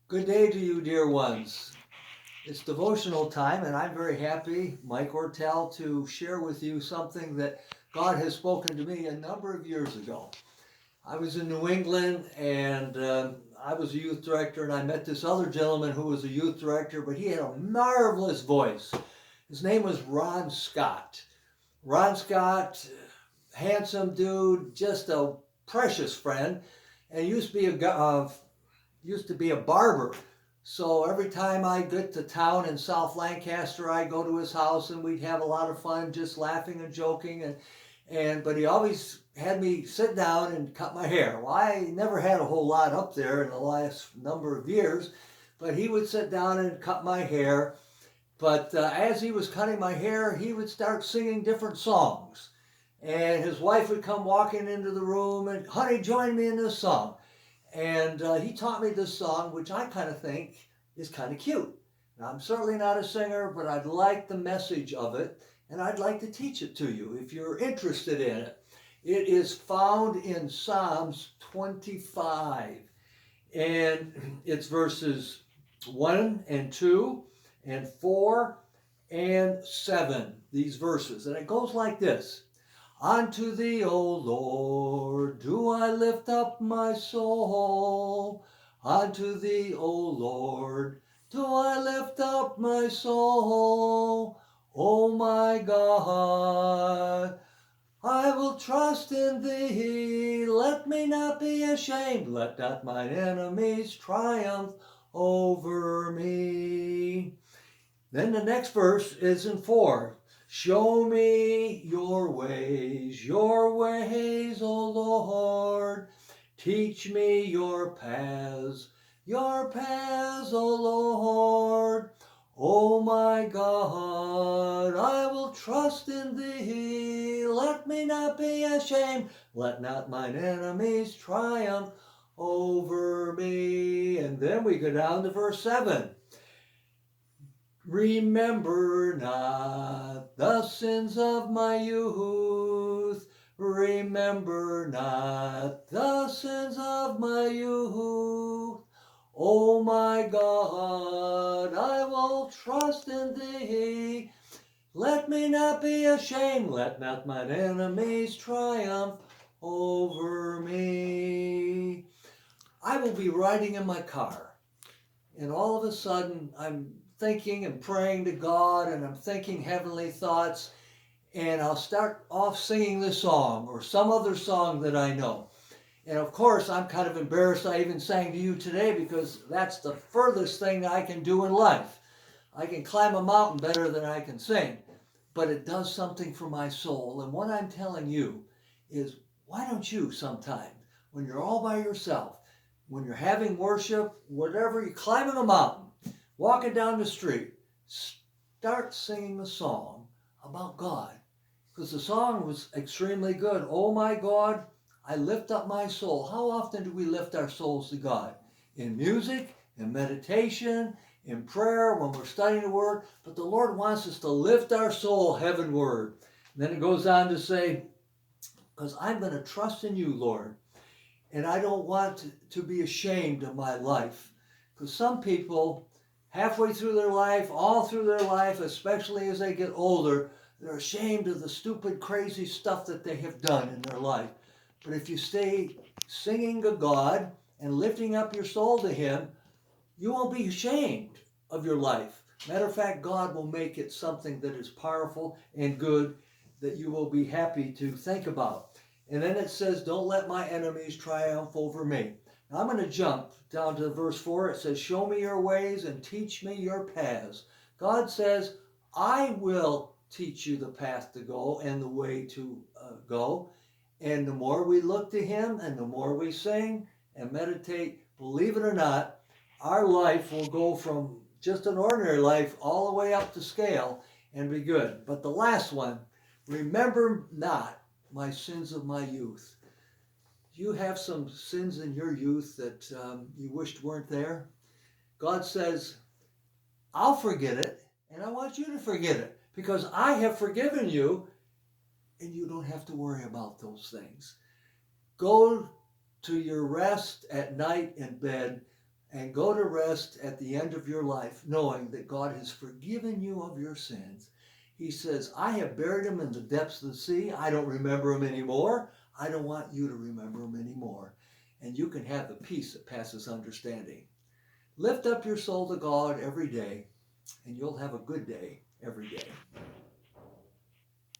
Good day to you, dear ones. It's devotional time, and I'm very happy, Mike Ortel, to share with you something that God has spoken to me a number of years ago. I was in New England, and I was a youth director, and I met this other gentleman who was a youth director, but he had a marvelous voice. His name was Ron Scott. Ron Scott, handsome dude, just a precious friend, and used to be a barber. So every time I get to town in South Lancaster, I go to his house and we'd have a lot of fun just laughing and joking and but he always had me sit down and cut my hair. Well, I never had a whole lot up there in the last number of years, but he would sit down and cut my hair. But as he was cutting my hair, he would start singing different songs. And his wife would come walking into the room and, honey, join me in this song. And he taught me this song, which I kind of think is kind of cute. Now, I'm certainly not a singer, but I'd like the message of it, and I'd like to teach it to you if you're interested in it. It is found in Psalms 25, and it's verses 1 and 2 and 4 and 7, these verses. And it goes like this. Unto thee, O Lord, do I lift up my soul. Unto thee, O Lord, do I lift up my soul. O my God, I will trust in thee. Let me not be ashamed. Let not mine enemies triumph over me. Then the next verse is in 4. Show me your ways, O Lord. Teach me your paths, O Lord. O my God, I will trust in thee. Let me not be ashamed. Let not mine enemies triumph over me. And then we go down to verse 7. Remember not the sins of my youth. Remember not the sins of my youth. O my God, I will trust in thee. Let me not be ashamed. Let not mine enemies triumph over me. I will be riding in my car, and all of a sudden I'm thinking and praying to God, and I'm thinking heavenly thoughts, and I'll start off singing this song or some other song that I know. And of course, I'm kind of embarrassed I even sang to you today because that's the furthest thing I can do in life. I can climb a mountain better than I can sing, but it does something for my soul. And what I'm telling you is, why don't you sometime, when you're all by yourself, when you're having worship, whatever, you're climbing a mountain, walking down the street, start singing a song about God. Because the song was extremely good. Oh my God, I lift up my soul. How often do we lift our souls to God? In music, in meditation, in prayer, when we're studying the Word. But the Lord wants us to lift our soul heavenward. And then it goes on to say, because I'm going to trust in you, Lord. And I don't want to be ashamed of my life. Because some people, halfway through their life, all through their life, especially as they get older, they're ashamed of the stupid, crazy stuff that they have done in their life. But if you stay singing to God and lifting up your soul to Him, you won't be ashamed of your life. Matter of fact, God will make it something that is powerful and good that you will be happy to think about. And then it says, don't let my enemies triumph over me. Now I'm going to jump down to verse 4. It says, show me your ways and teach me your paths. God says, I will teach you the path to go and the way to go. And the more we look to Him and the more we sing and meditate, believe it or not, our life will go from just an ordinary life all the way up to scale and be good. But the last one, remember not my sins of my youth. Do you have some sins in your youth that you wished weren't there? God says, I'll forget it, and I want you to forget it because I have forgiven you, and you don't have to worry about those things. Go to your rest at night in bed and go to rest at the end of your life knowing that God has forgiven you of your sins. He says, I have buried them in the depths of the sea. I don't remember them anymore. I don't want you to remember them anymore. And you can have the peace that passes understanding. Lift up your soul to God every day, and you'll have a good day every day.